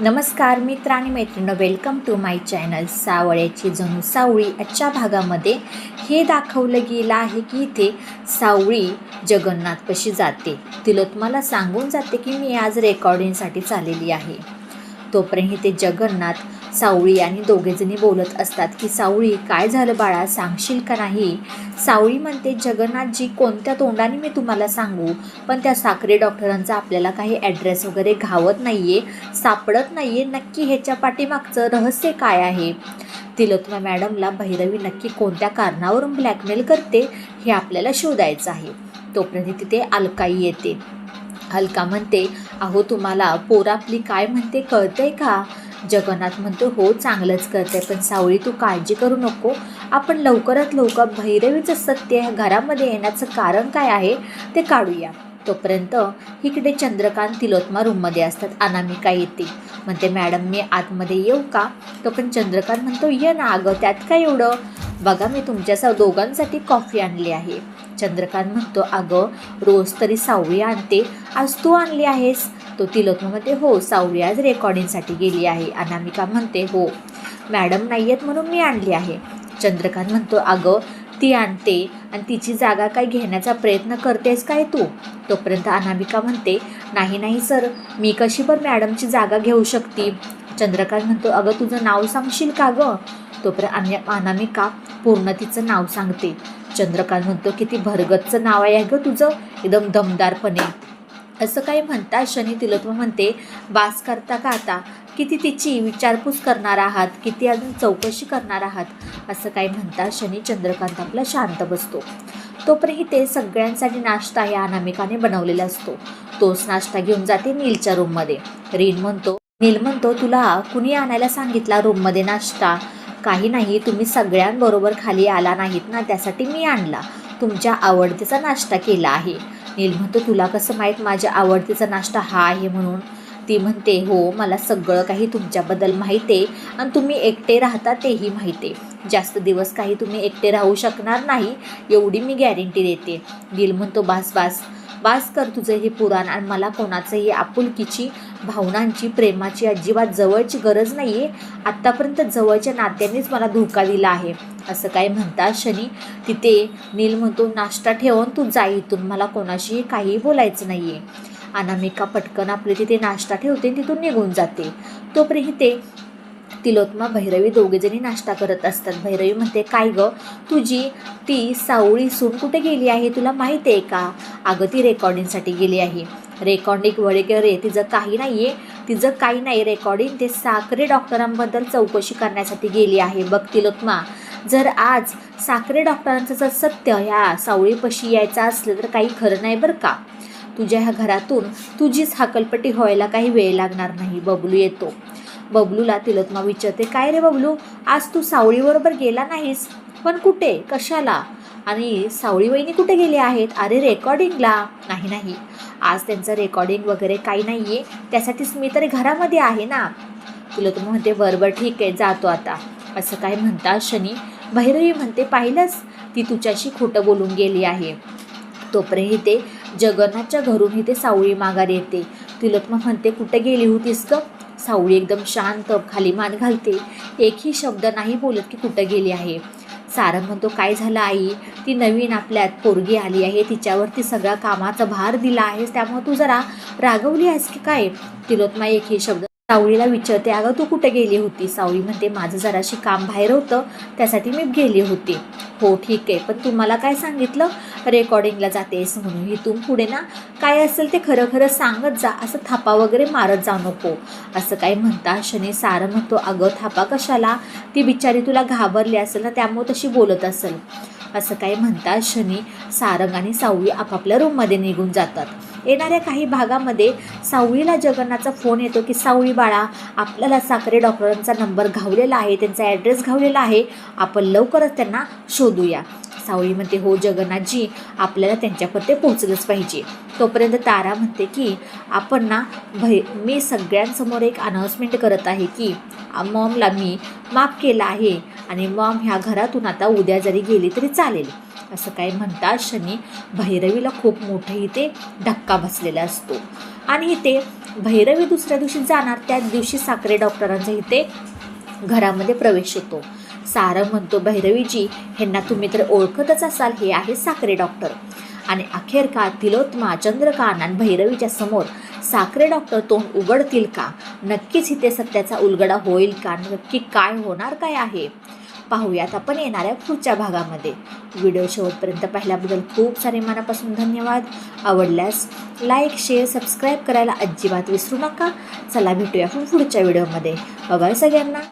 नमस्कार मित्र आणि मैत्रिणी, वेलकम टू माय चॅनल. सावळ्याची जणू सावळी. आजच्या भागामध्ये हे दाखवलं गेलं आहे की इथे सावळी जगन्नाथपाशी जाते. तिलोत्माला सांगून जाते की मी आज रेकॉर्डिंगसाठी चाललेली आहे. तोपर्यंत ते जगन्नाथ सावळी आणि दोघेजणी बोलत असतात की सावळी, काय झालं बाळा, सांगशील का नाही? सावळी म्हणते, जगन्नाथजी, कोणत्या तोंडाने मी तुम्हाला सांगू, पण त्या साखरे डॉक्टरांचा आपल्याला काही ॲड्रेस वगैरे घावत नाही आहे, सापडत नाही आहे. नक्की ह्याच्या पाठीमागचं रहस्य काय आहे? तिलोत्मा मॅडमला भैरवी नक्की कोणत्या कारणावरून ब्लॅकमेल करते हे आपल्याला शोधायचं आहे. तोपर्यंत तिथे अलकाई येते. अलका म्हणते, अहो तुम्हाला पोर आपली काय म्हणते कळतंय का? जगन्नाथ म्हणतो, हो चांगलंच करते, पण सावळी तू काळजी करू नको, आपण लवकरात लवकर भैरवीचं सत्य ह्या घरामध्ये येण्याचं कारण काय आहे ते काढूया. तोपर्यंत इकडे चंद्रकांत तिलोत्मा रूममध्ये असतात. अनामिका येते, म्हणते, मॅडम मी आतमध्ये येऊ का? तो पण चंद्रकांत म्हणतो, ये ना अगं, त्यात काय एवढं, बघा मी तुमच्या दोघांसाठी कॉफी आणली आहे. चंद्रकांत म्हणतो, अगं रोज तरी सावळी आणते, आज तू आणली आहेस? तो तिलोत्मा म्हणते, हो सावळी आज रेकॉर्डिंगसाठी गेली आहे. अनामिका म्हणते, हो मॅडम नाही आहेत म्हणून मी आणली आहे. चंद्रकांत म्हणतो, अगं ती आणते आणि तिची जागा काय घेण्याचा प्रयत्न करतेस काय तू? तोपर्यंत अनामिका म्हणते, नाही नाही सर, मी कशी पण मॅडमची जागा घेऊ शकते? चंद्रकांत म्हणतो, अगं तुझं नाव सांगशील का गं? तोपर्यंत अनामिका पूर्ण तिचं नाव सांगते. चंद्रकांत म्हणतो, किती भरगतचं नाव आहे गं तुझं, एकदम दमदारपणे. असं काही म्हणता शनी तिलोत्मा म्हणते, बास करता का आता? किती तिची विचारपूस करणार आहात, किती अजून चौकशी करणार आहात? असं काही म्हणता शनी चंद्रकांत आपला शांत बसतो. तोपर्यंत ते सगळ्यांसाठी नाश्ता या अनामिकाने बनवलेला असतो. तोच नाश्ता घेऊन जाते नीलच्या रूममध्ये. नील म्हणतो, तुला कुणी आणायला सांगितला रूममध्ये नाश्ता? काही नाही, तुम्ही सगळ्यांबरोबर खाली आला नाहीत ना, त्यासाठी मी आणला, तुमच्या आवडतीचा नाश्ता केला आहे. नील म्हणतो, तुला कसं माहीत माझ्या आवडतीचा नाश्ता हा आहे म्हणून? ती म्हणते, हो मला सगळं काही तुमच्याबद्दल माहीत आहे आणि तुम्ही एकटे राहता तेही माहीत आहे. जास्त दिवस काही तुम्ही एकटे राहू शकणार नाही एवढी मी गॅरंटी देते. नील म्हणतो, बास कर तुझं हे पुराण, आणि मला कोणाचंही आपुलकीची, भावनांची, प्रेमाची अजिबात जवळची गरज नाही आहे. आत्तापर्यंत जवळच्या नात्यानेच मला धोका दिला आहे. असं काय म्हणता शनी तिथे नील म्हणतो, नाश्ता ठेवून तू जा इथून, मला कोणाशीही काहीही बोलायचं नाही आहे. अनामिका पटकन आपले तिथे नाश्ता ठेवते, तिथून निघून जाते. तोपर्यंत ते तिलोत्मा भैरवी दोघेजणी नाश्ता करत असतात. भैरवी म्हणते, काय गं तुझी ती सावळी सून कुठे गेली आहे, तुला माहीत आहे का? अगं ती रेकॉर्डिंगसाठी गेली आहे. रेकॉर्डिंग वगैरे तिचं काही नाही आहे, तिचं काही नाही रेकॉर्डिंग, ते साखरे डॉक्टरांबद्दल चौकशी करण्यासाठी गेली आहे. बघ तिलोत्मा, जर आज साखरे डॉक्टरांचं जर सत्य ह्या सावळीपाशी यायचं असलं तर काही खरं नाही बरं का. तुझ्या ह्या घरातून तुझीच हकलपट्टी व्हायला काही वेळ लागणार नाही. बबलू येतो. बबलूला तिलोत्मा विचारते, काय रे बबलू, आज तू सावळीबरोबर गेला नाहीस? पण कुठे, कशाला? आणि सावळी वहिनी कुठे गेले आहेत? अरे रेकॉर्डिंगला. नाही, आज त्यांचं रेकॉर्डिंग वगैरे काही नाही आहे, त्यासाठीच मी तरी घरामध्ये आहे ना. तिलोत्मा म्हणते, बरं ठीक आहे, जातो आता. असं काय म्हणता शनी भैरवी म्हणते, पाहिलंच, ती तुझ्याशी खोटं बोलून गेली आहे. तोपर्यंत ते जगन्नाथच्या घरून ते सावळी माघारी येते. तिलोत्मा म्हणते, कुठे गेली होतीस गं? सावळी एकदम शांत खाली मान घालते, एकही शब्द नाही बोलत की कुठं गेली आहे. सारंग म्हणतो, काय झालं आई, ती नवीन आपल्यात पोरगी आली आहे, तिच्यावरती सगळा कामाचा भार दिला आहेस, त्यामुळे तू जरा रागवली आहेस की काय? तिलोत्मा एकही शब्द. सावळीला विचारते, अगं तू कुठे गेली होती? सावळी म्हणते, माझं जराशी काम बाहेर होतं, त्यासाठी मी गेली होती. हो ठीक आहे, पण तू मला काय सांगितलं रेकॉर्डिंगला जातेस म्हणून? इथून पुढे ना काय असेल ते खरं खरं सांगत जा, असं थापा वगैरे मारत जाऊ नको. असं काय म्हणता शनी. सारं म्हणतो, अगं थापा कशाला, ती बिचारी तुला घाबरली असेल ना, त्यामुळे तशी बोलत असेल. असं काय म्हणता शनी. सारंग आणि सावळी आपापल्या रूममध्ये निघून जातात. येणाऱ्या काही भागामध्ये सावळीला जगन्नाथचा फोन येतो की, सावळी बाळा, आपल्याला साखरे डॉक्टरांचा नंबर घावलेला आहे, त्यांचा ॲड्रेस घावलेला आहे, आपण लवकरच त्यांना शोधूया. सावळी म्हणते, हो जगन्नाथजी, आपल्याला त्यांच्यापर्यंत पोहोचलंच पाहिजे. तोपर्यंत तारा म्हणते की, आपण ना मी सगळ्यांसमोर एक अनाऊन्समेंट करत आहे की मॉमला मी माफ केला आहे आणि मॉम ह्या घरातून आता उद्या जरी गेली तरी चालेल. असं काय म्हणतात शनी भैरवीला खूप मोठं इथे धक्का बसलेला असतो. आणि इथे भैरवी दुसऱ्या दिवशी जाणार त्याच दिवशी साखरे डॉक्टरांच्या इथे घरामध्ये प्रवेश होतो. सारंग म्हणतो, भैरवीजी ह्यांना तुम्ही तर ओळखतच असाल, हे आहे साखरे डॉक्टर. आणि अखेर का तिलोत्मा, चंद्रकांत आणि भैरवीच्या समोर साखरे डॉक्टर तोंड उघडतील का? नक्कीच इथे सत्याचा उलगडा होईल का? नक्की काय होणार काय आहे पाहूयात आपण येणाऱ्या पुढच्या भागामध्ये. व्हिडिओ शेवटपर्यंत पाहिल्याबद्दल खूप सारे मनापासून धन्यवाद. आवडल्यास लाईक, शेअर, सबस्क्राईब करायला अजिबात विसरू नका. चला भेटूया आपण पुढच्या व्हिडिओमध्ये. बाय सगळ्यांना.